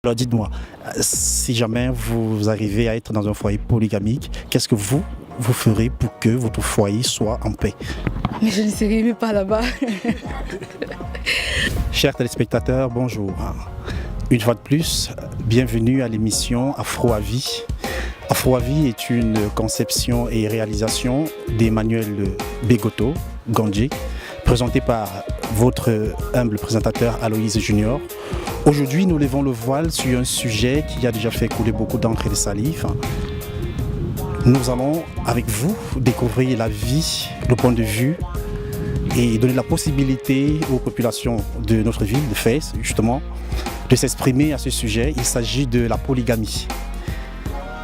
Alors dites-moi, si jamais vous arrivez à être dans un foyer polygamique, qu'est-ce que vous ferez pour que votre foyer soit en paix? Mais je ne serai même pas là-bas. Chers téléspectateurs, bonjour. Une fois de plus, bienvenue à l'émission Afro à Vie. Afro à Vie est une conception et réalisation d'Emmanuel Begoto Gandji, présenté par votre humble présentateur Aloïse Junior. Aujourd'hui, nous levons le voile sur un sujet qui a déjà fait couler beaucoup d'encre et de salive. Nous allons, avec vous, découvrir la vie, le point de vue et donner la possibilité aux populations de notre ville, de Fès, justement, de s'exprimer à ce sujet. Il s'agit de la polygamie.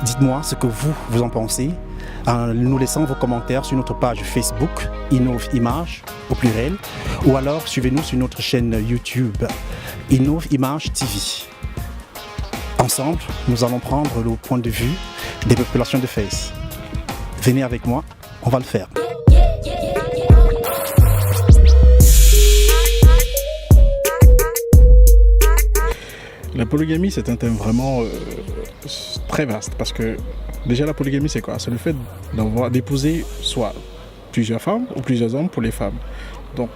Dites-moi ce que vous en pensez en nous laissant vos commentaires sur notre page Facebook, Innov Images au pluriel, ou alors suivez-nous sur notre chaîne YouTube, Innov Images TV. Ensemble, nous allons prendre le point de vue des populations de Fès. Venez avec moi, on va le faire. La polygamie, c'est un thème vraiment très vaste parce que déjà la polygamie, c'est quoi? C'est le fait d'épouser soit plusieurs femmes ou plusieurs hommes pour les femmes. Donc,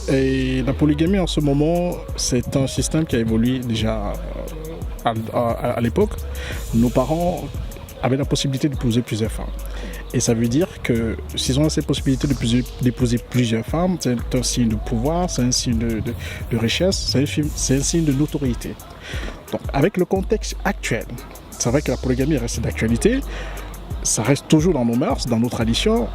et la polygamie en ce moment, c'est un système qui a évolué déjà à l'époque. Nos parents avaient la possibilité d'épouser plusieurs femmes. Et ça veut dire que s'ils ont cette possibilité d'épouser plusieurs femmes, c'est un signe de pouvoir, c'est un signe de richesse, c'est un signe de notoriété. Donc, avec le contexte actuel, c'est vrai que la polygamie reste d'actualité, ça reste toujours dans nos mœurs, dans nos traditions,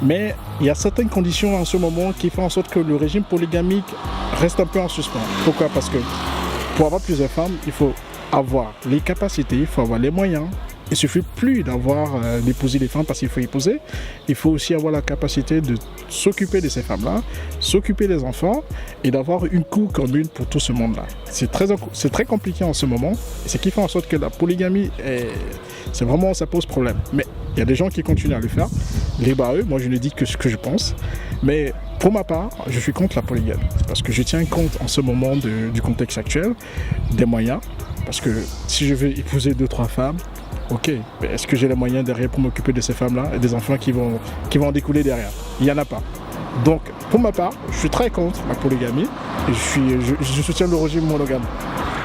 mais il y a certaines conditions en ce moment qui font en sorte que le régime polygamique reste un peu en suspens. Pourquoi? Parce que pour avoir plusieurs femmes, il faut avoir les capacités, il faut avoir les moyens. Il ne suffit plus d'épouser les femmes parce qu'il faut épouser. Il faut aussi avoir la capacité de s'occuper de ces femmes-là, s'occuper des enfants et d'avoir une cour commune pour tout ce monde-là. C'est très compliqué en ce moment. Et ce qui fait en sorte que la polygamie, ça pose problème. Mais il y a des gens qui continuent à le faire. Libre à eux, moi je ne dis que ce que je pense. Mais pour ma part, je suis contre la polygamie. Parce que je tiens compte en ce moment du contexte actuel, des moyens. Parce que si je veux épouser 2-3 femmes, ok, mais est-ce que j'ai les moyens derrière pour m'occuper de ces femmes-là et des enfants qui vont en découler derrière? Il n'y en a pas. Donc, pour ma part, je suis très contre la polygamie et je soutiens le régime monogame.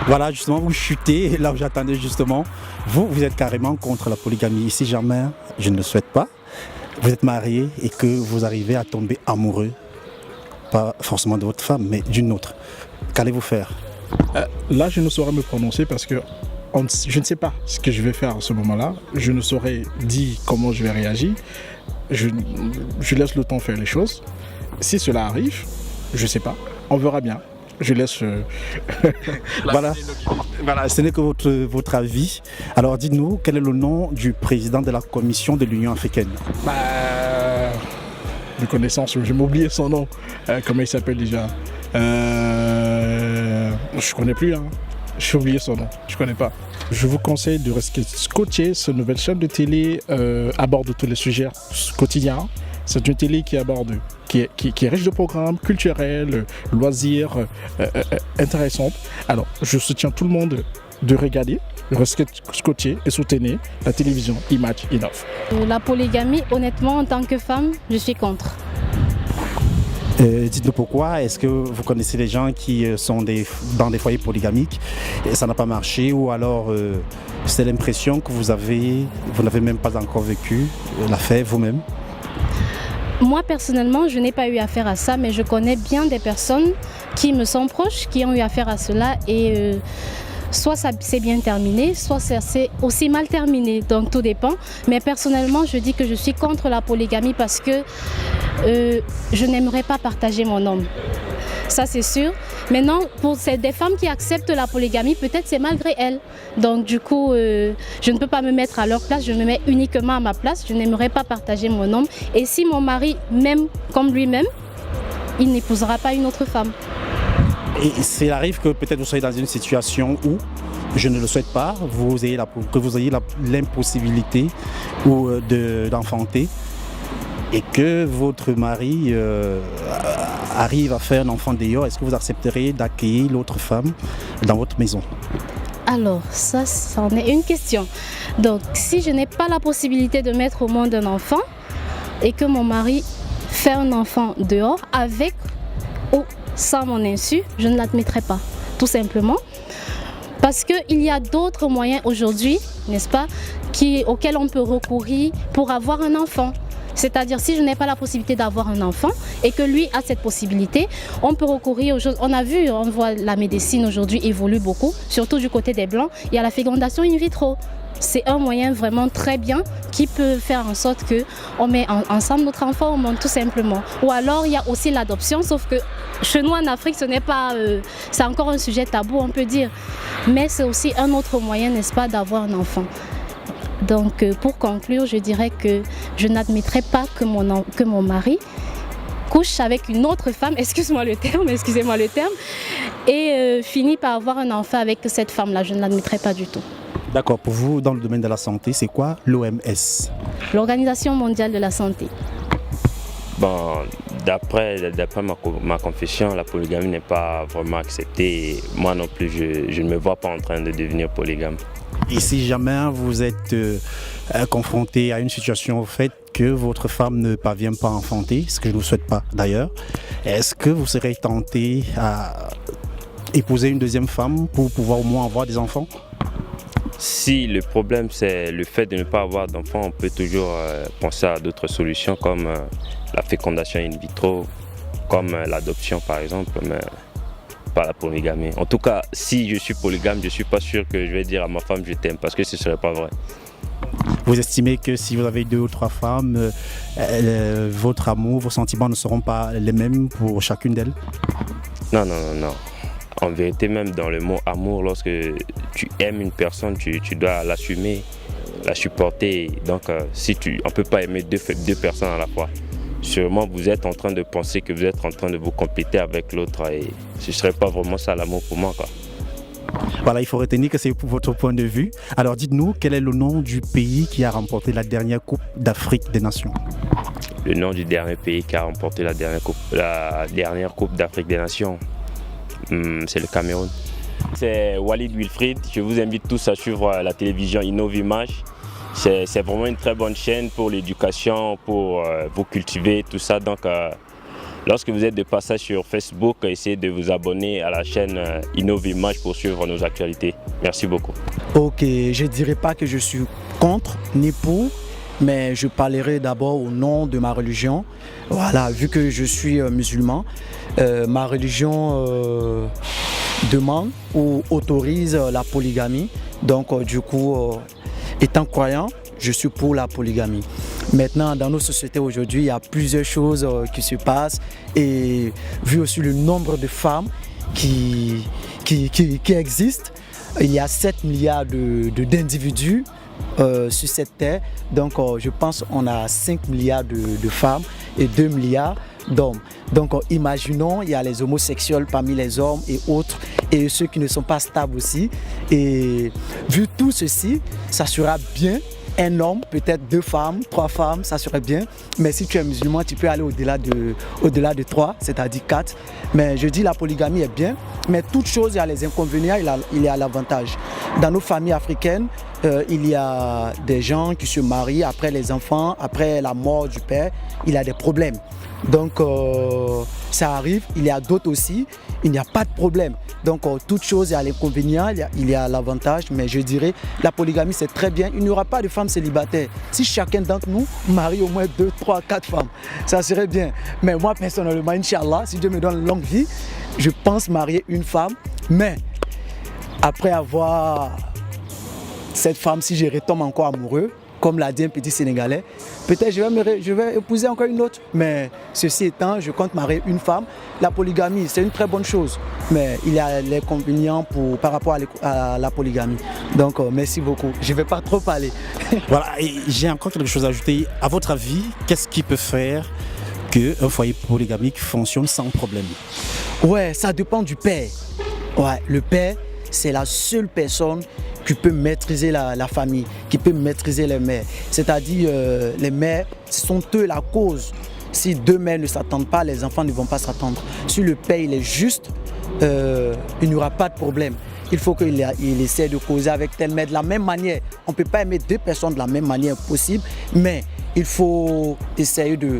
Voilà, justement, vous chutez là où j'attendais justement. Vous êtes carrément contre la polygamie. Et si jamais, je ne le souhaite pas, vous êtes marié et que vous arrivez à tomber amoureux, pas forcément de votre femme, mais d'une autre, qu'allez-vous faire? Là, je ne saurais me prononcer parce que je ne sais pas ce que je vais faire à ce moment-là. Je ne saurais dire comment je vais réagir. Je laisse le temps faire les choses. Si cela arrive, je ne sais pas. On verra bien. Je laisse... Voilà, ce n'est que votre avis. Alors dites-nous, quel est le nom du président de la Commission de l'Union africaine? De connaissance, je vais m'oublier son nom. Comment il s'appelle déjà? Je ne connais plus. J'ai oublié son nom, je ne connais pas. Je vous conseille de rester scotché. Cette nouvelle chaîne de télé aborde tous les sujets quotidiens. C'est une télé qui aborde, qui est riche de programmes culturels, loisirs, intéressantes. Alors, je soutiens tout le monde de regarder, de rester scotché et soutenir la télévision Image Innov. La polygamie, honnêtement, en tant que femme, je suis contre. Dites-nous pourquoi. Est-ce que vous connaissez des gens qui sont dans des foyers polygamiques et ça n'a pas marché, ou alors c'est l'impression que vous n'avez même pas encore vécu l'affaire vous-même? Moi, personnellement, je n'ai pas eu affaire à ça, mais je connais bien des personnes qui me sont proches, qui ont eu affaire à cela et soit ça s'est bien terminé, soit ça s'est aussi mal terminé, donc tout dépend. Mais personnellement, je dis que je suis contre la polygamie parce que je n'aimerais pas partager mon homme. Ça, c'est sûr. Maintenant, pour des femmes qui acceptent la polygamie, peut-être c'est malgré elles. Donc du coup, je ne peux pas me mettre à leur place, je me mets uniquement à ma place. Je n'aimerais pas partager mon homme. Et si mon mari m'aime comme lui-même, il n'épousera pas une autre femme. Et s'il arrive que peut-être vous soyez dans une situation où, je ne le souhaite pas, que vous ayez l'impossibilité d'enfanter, et que votre mari arrive à faire un enfant d'ailleurs, est-ce que vous accepteriez d'accueillir l'autre femme dans votre maison? Alors, ça, c'en est une question. Donc, si je n'ai pas la possibilité de mettre au monde un enfant et que mon mari fait un enfant dehors, avec ou sans mon insu, je ne l'admettrai pas, tout simplement. Parce qu'il y a d'autres moyens aujourd'hui, n'est-ce pas, auxquels on peut recourir pour avoir un enfant. C'est-à-dire, si je n'ai pas la possibilité d'avoir un enfant et que lui a cette possibilité, on peut recourir aux choses. On voit la médecine aujourd'hui évolue beaucoup, surtout du côté des Blancs. Il y a la fécondation in vitro. C'est un moyen vraiment très bien qui peut faire en sorte qu'on met ensemble notre enfant au monde, tout simplement. Ou alors, il y a aussi l'adoption, sauf que chez nous en Afrique, c'est encore un sujet tabou, on peut dire. Mais c'est aussi un autre moyen, n'est-ce pas, d'avoir un enfant. Donc, pour conclure, je dirais que je n'admettrai pas que mon mari couche avec une autre femme, excusez-moi le terme, et finit par avoir un enfant avec cette femme-là. Je ne l'admettrai pas du tout. D'accord, pour vous, dans le domaine de la santé, c'est quoi l'OMS? L'Organisation mondiale de la santé. Bon, d'après ma confession, la polygamie n'est pas vraiment acceptée. Et moi non plus, je ne me vois pas en train de devenir polygame. Et si jamais vous êtes confronté à une situation au fait que votre femme ne parvient pas à enfanter, ce que je ne vous souhaite pas d'ailleurs, est-ce que vous serez tenté à épouser une deuxième femme pour pouvoir au moins avoir des enfants? Si le problème c'est le fait de ne pas avoir d'enfants, on peut toujours penser à d'autres solutions comme la fécondation in vitro, comme l'adoption par exemple, mais pas la polygamie. En tout cas, si je suis polygame, je ne suis pas sûr que je vais dire à ma femme je t'aime, parce que ce ne serait pas vrai. Vous estimez que si vous avez 2 ou 3 femmes, votre amour, vos sentiments ne seront pas les mêmes pour chacune d'elles? Non. En vérité, même dans le mot amour, lorsque tu aimes une personne, tu dois l'assumer, la supporter. Donc, on ne peut pas aimer deux personnes à la fois. Sûrement, vous êtes en train de penser que vous êtes en train de vous compléter avec l'autre et ce ne serait pas vraiment ça l'amour pour moi, quoi. Voilà, il faut retenir que c'est votre point de vue. Alors, dites-nous, quel est le nom du pays qui a remporté la dernière Coupe d'Afrique des Nations? Le nom du dernier pays qui a remporté la dernière Coupe d'Afrique des Nations, c'est le Cameroun. C'est Walid Wilfried. Je vous invite tous à suivre la télévision Innovimage. C'est vraiment une très bonne chaîne pour l'éducation, pour vous cultiver, tout ça. Donc, lorsque vous êtes de passage sur Facebook, essayez de vous abonner à la chaîne Innovimage pour suivre nos actualités. Merci beaucoup. Ok, je ne dirais pas que je suis contre ni pour, mais je parlerai d'abord au nom de ma religion. Voilà, vu que je suis musulman, ma religion demande ou autorise la polygamie. Donc, du coup, étant croyant, je suis pour la polygamie. Maintenant, dans nos sociétés aujourd'hui, il y a plusieurs choses qui se passent et vu aussi le nombre de femmes qui existent, il y a 7 milliards d'individus sur cette terre. Donc, je pense qu'on a 5 milliards de femmes et 2 milliards d'hommes. Donc, imaginons, il y a les homosexuels parmi les hommes et autres, et ceux qui ne sont pas stables aussi. Et vu tout ceci, ça sera bien. Un homme, peut-être 2 femmes, 3 femmes, ça serait bien. Mais si tu es musulman, tu peux aller au-delà de 3, c'est-à-dire 4. Mais je dis la polygamie est bien. Mais toute chose, il y a les inconvénients, il y a l'avantage. Dans nos familles africaines, il y a des gens qui se marient après les enfants, après la mort du père, il y a des problèmes. Donc ça arrive, il y a d'autres aussi, il n'y a pas de problème. Donc toute chose, il y a l'inconvénient, il y a l'avantage, mais je dirais la polygamie c'est très bien. Il n'y aura pas de femmes célibataires. Si chacun d'entre nous marie au moins 2, 3, 4 femmes, ça serait bien. Mais moi personnellement, Inch'Allah, si Dieu me donne une longue vie, je pense marier une femme. Mais après avoir cette femme, si je retombe encore amoureux, comme l'a dit un petit Sénégalais, peut-être je vais épouser encore une autre. Mais ceci étant, je compte marier une femme. La polygamie, c'est une très bonne chose. Mais il y a les inconvénients par rapport à la polygamie. Donc, merci beaucoup. Je ne vais pas trop parler. Voilà, et j'ai encore quelque chose à ajouter. À votre avis, qu'est-ce qui peut faire qu'un foyer polygamique fonctionne sans problème? Ouais, ça dépend du père. Ouais, le père, c'est la seule personne qui peut maîtriser la famille, qui peut maîtriser les mères. C'est-à-dire, les mères, ce sont eux la cause. Si 2 mères ne s'attendent pas, les enfants ne vont pas s'attendre. Si le père il est juste, il n'y aura pas de problème. il faut qu'il essaie de causer avec tel, mais de la même manière. On ne peut pas aimer deux personnes de la même manière possible, mais il faut essayer de...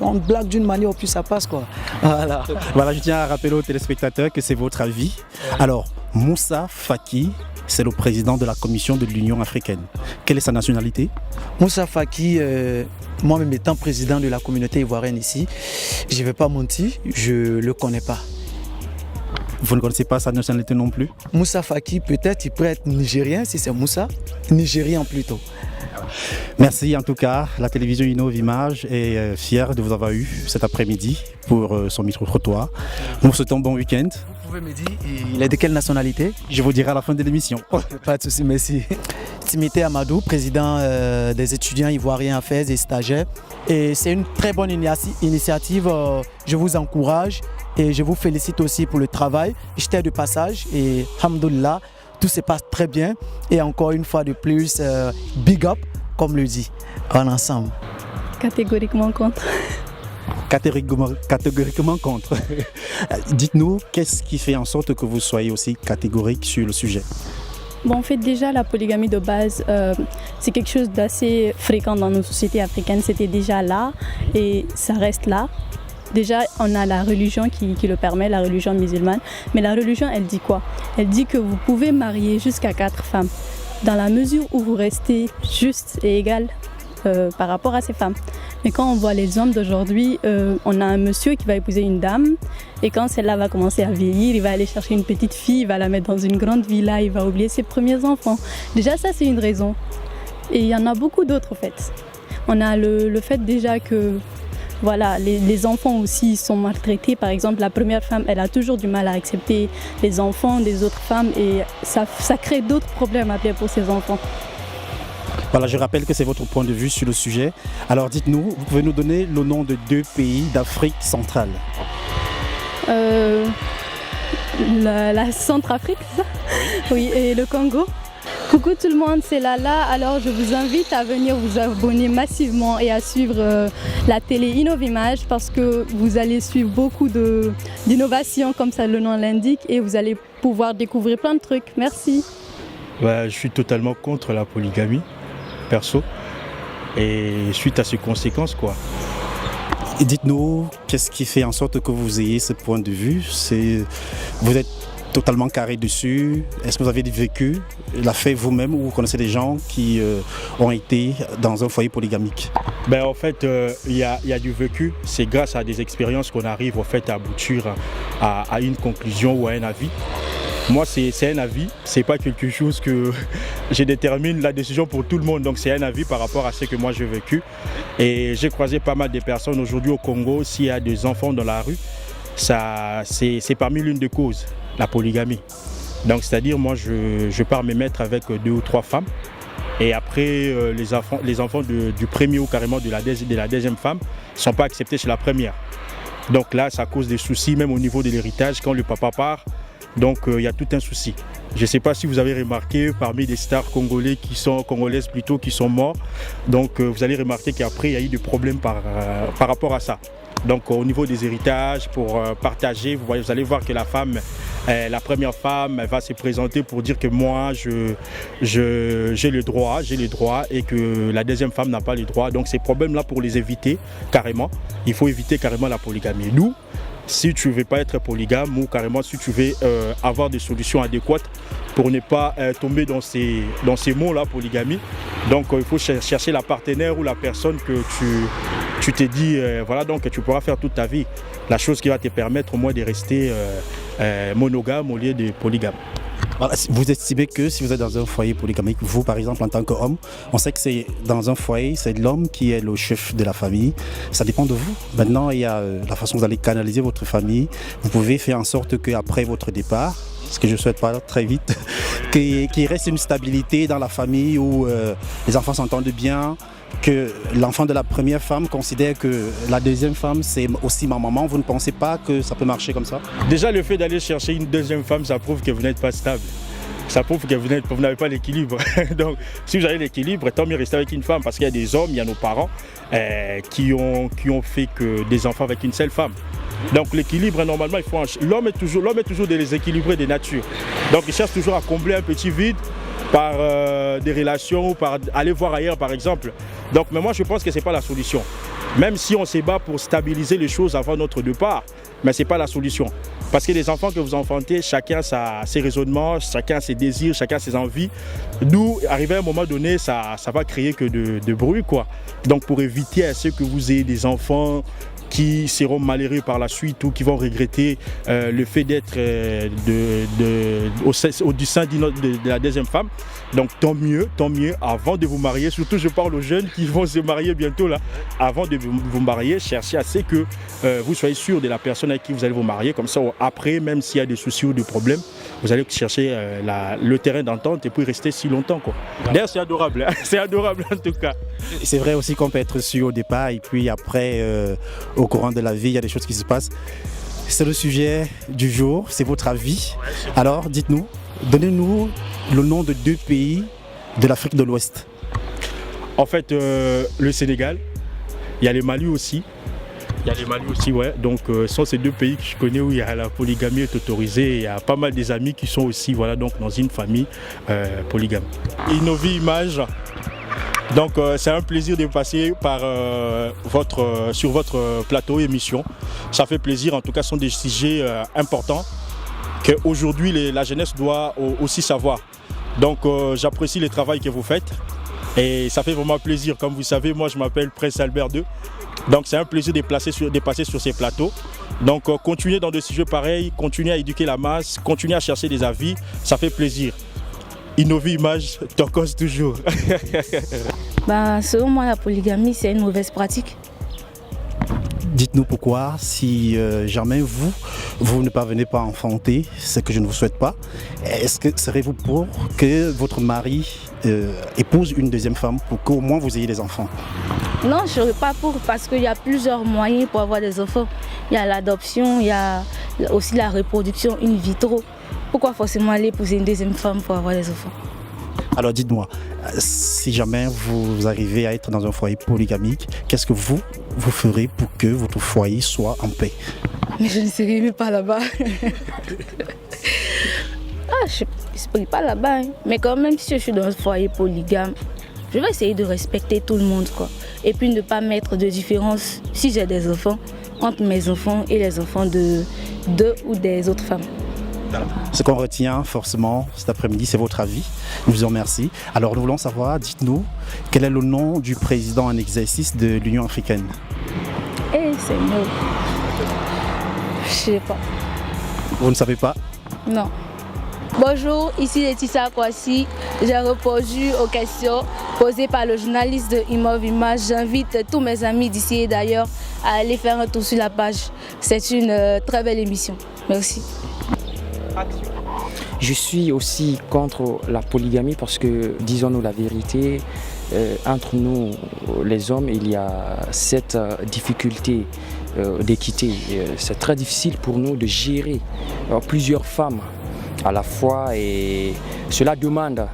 on blague d'une manière, puis ça passe quoi. Voilà. Voilà, je tiens à rappeler aux téléspectateurs que c'est votre avis. Alors, Moussa Faki, c'est le président de la commission de l'Union africaine. Quelle est sa nationalité? Moussa Faki, moi-même étant président de la communauté ivoirienne ici, je ne vais pas mentir, je ne le connais pas. Vous ne connaissez pas sa nationalité non plus? Moussa Faki, peut-être, il pourrait être nigérien si c'est Moussa, nigérien plutôt. Merci en tout cas. La télévision Innov Images est fière de vous avoir eu cet après-midi pour son micro-trottoir. Nous vous souhaitons un bon week-end. Vous pouvez me dire, il est de quelle nationalité? Je vous dirai à la fin de l'émission. Pas de souci, merci. Timité Amadou, président des étudiants ivoiriens à Fès et stagiaires. Et c'est une très bonne initiative. Je vous encourage et je vous félicite aussi pour le travail. J'étais de passage et alhamdoulilah, tout se passe très bien. Et encore une fois de plus, big up, comme le dit, en ensemble. Catégoriquement contre. Catégoriquement contre. Dites-nous, qu'est-ce qui fait en sorte que vous soyez aussi catégorique sur le sujet? Bon, en fait, déjà, la polygamie de base, c'est quelque chose d'assez fréquent dans nos sociétés africaines. C'était déjà là et ça reste là. Déjà, on a la religion qui le permet, la religion musulmane. Mais la religion, elle dit quoi? Elle dit que vous pouvez marier jusqu'à 4 femmes, dans la mesure où vous restez juste et égal par rapport à ces femmes. Mais quand on voit les hommes d'aujourd'hui, on a un monsieur qui va épouser une dame et quand celle-là va commencer à vieillir, il va aller chercher une petite fille, il va la mettre dans une grande villa, il va oublier ses premiers enfants. Déjà ça c'est une raison. Et il y en a beaucoup d'autres en fait. On a le fait déjà que voilà, les enfants aussi sont maltraités. Par exemple, la première femme, elle a toujours du mal à accepter les enfants des autres femmes et ça crée d'autres problèmes après pour ces enfants. Voilà, je rappelle que c'est votre point de vue sur le sujet. Alors dites-nous, vous pouvez nous donner le nom de 2 pays d'Afrique centrale? La Centrafrique, c'est ça? Oui, et le Congo. Coucou tout le monde, c'est Lala. Alors je vous invite à venir vous abonner massivement et à suivre la télé Innov Images parce que vous allez suivre beaucoup d'innovations comme ça le nom l'indique et vous allez pouvoir découvrir plein de trucs. Merci. Je suis totalement contre la polygamie, perso, et suite à ces conséquences, quoi. Et dites-nous, qu'est-ce qui fait en sorte que vous ayez ce point de vue? Vous êtes totalement carré dessus? Est-ce que vous avez vécu la fait vous-même ou vous connaissez des gens qui ont été dans un foyer polygamique? En fait, il y a du vécu. C'est grâce à des expériences qu'on arrive en fait, à aboutir à une conclusion ou à un avis. Moi, c'est un avis, c'est pas quelque chose que je détermine la décision pour tout le monde. Donc, c'est un avis par rapport à ce que moi j'ai vécu. Et j'ai croisé pas mal de personnes aujourd'hui au Congo. S'il y a des enfants dans la rue, c'est parmi l'une des causes, la polygamie. Donc, c'est-à-dire, moi, je pars me mettre avec 2 ou 3 femmes. Et après, les enfants du premier ou carrément de la deuxième femme ne sont pas acceptés chez la première. Donc là, ça cause des soucis, même au niveau de l'héritage, quand le papa part. Donc il y a tout un souci. Je ne sais pas si vous avez remarqué parmi des stars congolaises plutôt qui sont morts. Donc vous allez remarquer qu'après il y a eu des problèmes par rapport à ça. Donc au niveau des héritages, pour partager, vous allez voir que la première femme, elle va se présenter pour dire que moi j'ai le droit et que la deuxième femme n'a pas le droit. Donc ces problèmes-là, pour les éviter carrément, il faut éviter carrément la polygamie. Nous, si tu ne veux pas être polygame ou carrément si tu veux avoir des solutions adéquates pour ne pas tomber dans ces mots-là, polygamie, donc il faut chercher la partenaire ou la personne que tu t'es dit, voilà, donc tu pourras faire toute ta vie. La chose qui va te permettre au moins de rester monogame au lieu de polygame. Voilà, vous estimez que si vous êtes dans un foyer polygamique, vous par exemple en tant qu'homme, on sait que c'est dans un foyer, c'est l'homme qui est le chef de la famille. Ça dépend de vous. Maintenant, il y a la façon dont vous allez canaliser votre famille. Vous pouvez faire en sorte qu'après votre départ, ce que je ne souhaite pas très vite, qu'il reste une stabilité dans la famille où les enfants s'entendent bien, que l'enfant de la première femme considère que la deuxième femme c'est aussi ma maman. Vous ne pensez pas que ça peut marcher comme ça? Déjà le fait d'aller chercher une deuxième femme, ça prouve que vous n'êtes pas stable. Ça prouve que vous n'avez pas l'équilibre. Donc si vous avez l'équilibre, tant mieux rester avec une femme, parce qu'il y a des hommes, il y a nos parents qui ont fait que des enfants avec une seule femme. Donc l'équilibre, normalement, l'homme est toujours déséquilibré de nature. Donc il cherche toujours à combler un petit vide par des relations ou par aller voir ailleurs, par exemple. Donc, mais moi, je pense que ce n'est pas la solution. Même si on se bat pour stabiliser les choses avant notre départ, mais ce n'est pas la solution. Parce que les enfants que vous enfantez, chacun a ses raisonnements, chacun a ses désirs, chacun a ses envies. Nous, arrivé à un moment donné, ça va créer que de bruit, quoi. Donc pour éviter à ce que vous ayez des enfants qui seront malheureux par la suite ou qui vont regretter le fait d'être du sein de la deuxième femme. Donc tant mieux, avant de vous marier, surtout je parle aux jeunes qui vont se marier bientôt là, avant de vous marier, cherchez à ce que vous soyez sûr de la personne avec qui vous allez vous marier, comme ça après, même s'il y a des soucis ou des problèmes, vous allez chercher le terrain d'entente et puis rester si longtemps, quoi. D'ailleurs c'est adorable, hein. C'est adorable en tout cas. C'est vrai aussi qu'on peut être sûr au départ et puis après, au courant de la vie, il y a des choses qui se passent. C'est le sujet du jour, c'est votre avis. Alors dites-nous, donnez-nous le nom de 2 pays de l'Afrique de l'Ouest. En fait, le Sénégal, il y a le Mali aussi. Ouais. Donc, ce sont ces 2 pays que je connais où il y a la polygamie est autorisée. Il y a pas mal des amis qui sont aussi donc, dans une famille polygame. Innovi Image. Donc, c'est un plaisir de passer sur votre plateau émission. Ça fait plaisir. En tout cas, ce sont des sujets importants qu'aujourd'hui la jeunesse doit aussi savoir. Donc j'apprécie le travail que vous faites et ça fait vraiment plaisir. Comme vous savez, moi je m'appelle Prince Albert II. Donc c'est un plaisir de passer sur ces plateaux. Donc continuez dans des sujets pareils, continuez à éduquer la masse, continuez à chercher des avis, ça fait plaisir. Innovi Image, t'en cause toujours. Selon moi, la polygamie, c'est une mauvaise pratique. Dites-nous pourquoi, si jamais vous ne parvenez pas à enfanter, ce que je ne vous souhaite pas, est-ce que serez-vous pour que votre mari épouse une deuxième femme pour qu'au moins vous ayez des enfants? Non, je ne serais pas pour parce qu'il y a plusieurs moyens pour avoir des enfants. Il y a l'adoption, il y a aussi la reproduction in vitro. Pourquoi forcément aller épouser une deuxième femme pour avoir des enfants? Alors dites-moi, si jamais vous arrivez à être dans un foyer polygamique, qu'est-ce que vous ferez pour que votre foyer soit en paix? Mais je ne serai même pas là-bas. Je ne serai pas là-bas. Hein. Mais quand même, si je suis dans un foyer polygame, je vais essayer de respecter tout le monde, quoi. Et puis ne pas mettre de différence, si j'ai des enfants, entre mes enfants et les enfants de ou des autres femmes. Ce qu'on retient forcément cet après-midi, c'est votre avis. Nous vous en remercions. Alors nous voulons savoir, dites-nous, quel est le nom du président en exercice de l'Union africaine? C'est nous. Je ne sais pas. Vous ne savez pas? Non. Bonjour, ici Laetitia Kwasi. J'ai répondu aux questions posées par le journaliste de Innovi Image. J'invite tous mes amis d'ici et d'ailleurs à aller faire un tour sur la page. C'est une très belle émission. Merci. Je suis aussi contre la polygamie parce que, disons-nous la vérité, entre nous, les hommes, il y a cette difficulté d'équité. C'est très difficile pour nous de gérer plusieurs femmes à la fois et cela demande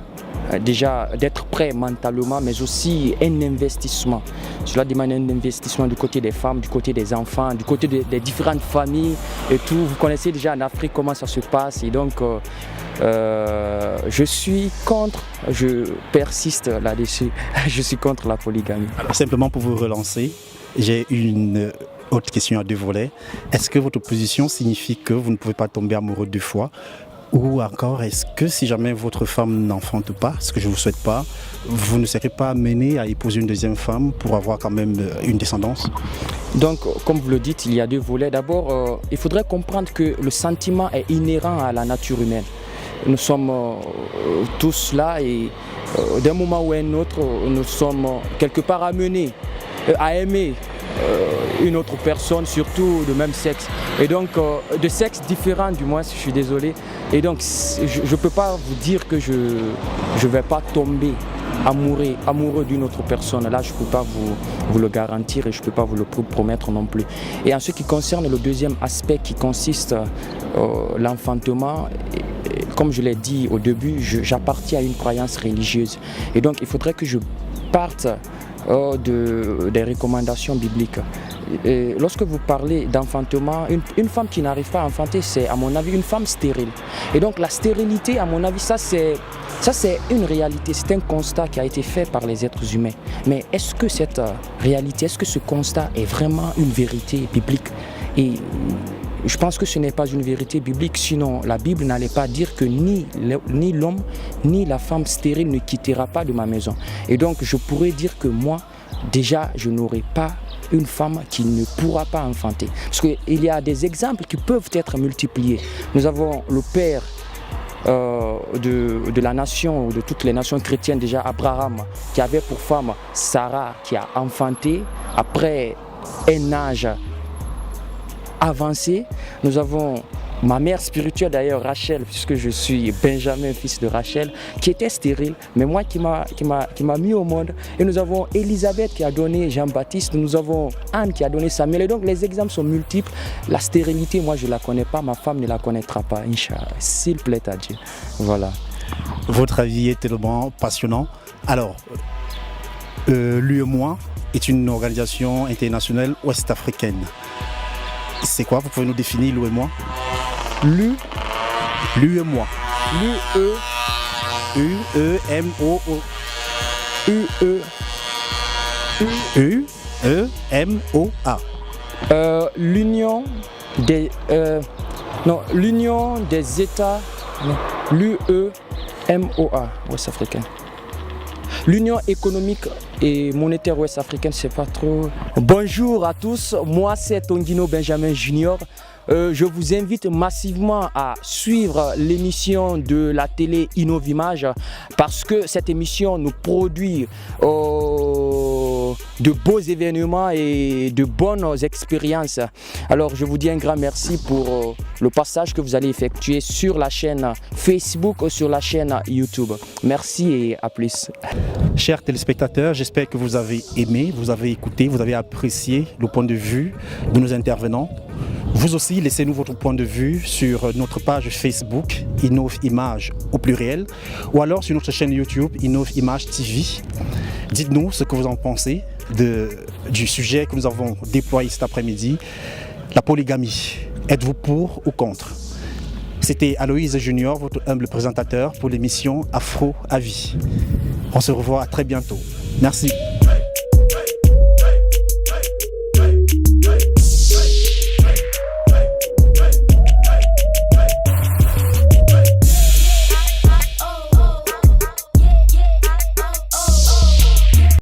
déjà d'être prêt mentalement, mais aussi un investissement. Cela demande un investissement du côté des femmes, du côté des enfants, du côté des différentes familles et tout. Vous connaissez déjà en Afrique comment ça se passe et donc je suis contre, je persiste là-dessus, je suis contre la polygamie. Alors, simplement pour vous relancer, j'ai une autre question à 2 volets. Est-ce que votre position signifie que vous ne pouvez pas tomber amoureux 2 fois? Ou encore, est-ce que si jamais votre femme n'enfante pas, ce que je ne vous souhaite pas, vous ne serez pas amené à épouser une deuxième femme pour avoir quand même une descendance? Donc, comme vous le dites, il y a 2 volets. D'abord, il faudrait comprendre que le sentiment est inhérent à la nature humaine. Nous sommes tous là et d'un moment ou un autre, nous sommes quelque part amenés à aimer une autre personne, surtout de même sexe. Et donc, de sexe différent du moins, je suis désolé. Et donc, je ne peux pas vous dire que je ne vais pas tomber amoureux d'une autre personne. Là, je ne peux pas vous le garantir et je ne peux pas vous le promettre non plus. Et en ce qui concerne le deuxième aspect qui consiste l'enfantement, comme je l'ai dit au début, j'appartiens à une croyance religieuse. Et donc, il faudrait que je parte des recommandations bibliques. lorsque vous parlez d'enfantement, une femme qui n'arrive pas à enfanter, c'est à mon avis une femme stérile. Et donc la stérilité, à mon avis, ça c'est une réalité, c'est un constat qui a été fait par les êtres humains. Mais est-ce que cette réalité, est-ce que ce constat est vraiment une vérité biblique? Et je pense que ce n'est pas une vérité biblique, sinon la Bible n'allait pas dire que ni l'homme ni la femme stérile ne quittera pas de ma maison. Et donc je pourrais dire que moi, déjà, je n'aurai pas une femme qui ne pourra pas enfanter. Parce qu'il y a des exemples qui peuvent être multipliés. Nous avons le père de la nation, de toutes les nations chrétiennes, déjà Abraham, qui avait pour femme Sarah, qui a enfanté après un âge avancé. Nous avons ma mère spirituelle d'ailleurs, Rachel, puisque je suis Benjamin, fils de Rachel, qui était stérile, mais moi qui m'a mis au monde. Et nous avons Élisabeth qui a donné Jean-Baptiste, nous avons Anne qui a donné Samuel. Et donc les exemples sont multiples. La stérilité, moi je ne la connais pas, ma femme ne la connaîtra pas, Inch'Allah, s'il plaît à Dieu. Voilà. Votre avis est tellement passionnant. Alors, l'UEMOA est une organisation internationale ouest-africaine. C'est quoi? Vous pouvez nous définir l'UEMOA? L'UEMOA. U-E-M-O-A. L'Union des États, l'UEMOA, ouest africaine. L'Union économique et monétaire ouest africaine, c'est pas trop. Bonjour à tous, moi c'est Tondino Benjamin Junior. Je vous invite massivement à suivre l'émission de la télé Innovimage parce que cette émission nous produit de beaux événements et de bonnes expériences. Alors je vous dis un grand merci pour le passage que vous allez effectuer sur la chaîne Facebook ou sur la chaîne YouTube. Merci et à plus. Chers téléspectateurs, j'espère que vous avez aimé, vous avez écouté, vous avez apprécié le point de vue de nos intervenants. Vous aussi, laissez-nous votre point de vue sur notre page Facebook, Innovimage au pluriel, ou alors sur notre chaîne YouTube, Innovimage TV. Dites-nous ce que vous en pensez du sujet que nous avons déployé cet après-midi, la polygamie. Êtes-vous pour ou contre? C'était Aloïse Junior, votre humble présentateur pour l'émission Afro à vie. On se revoit très bientôt. Merci.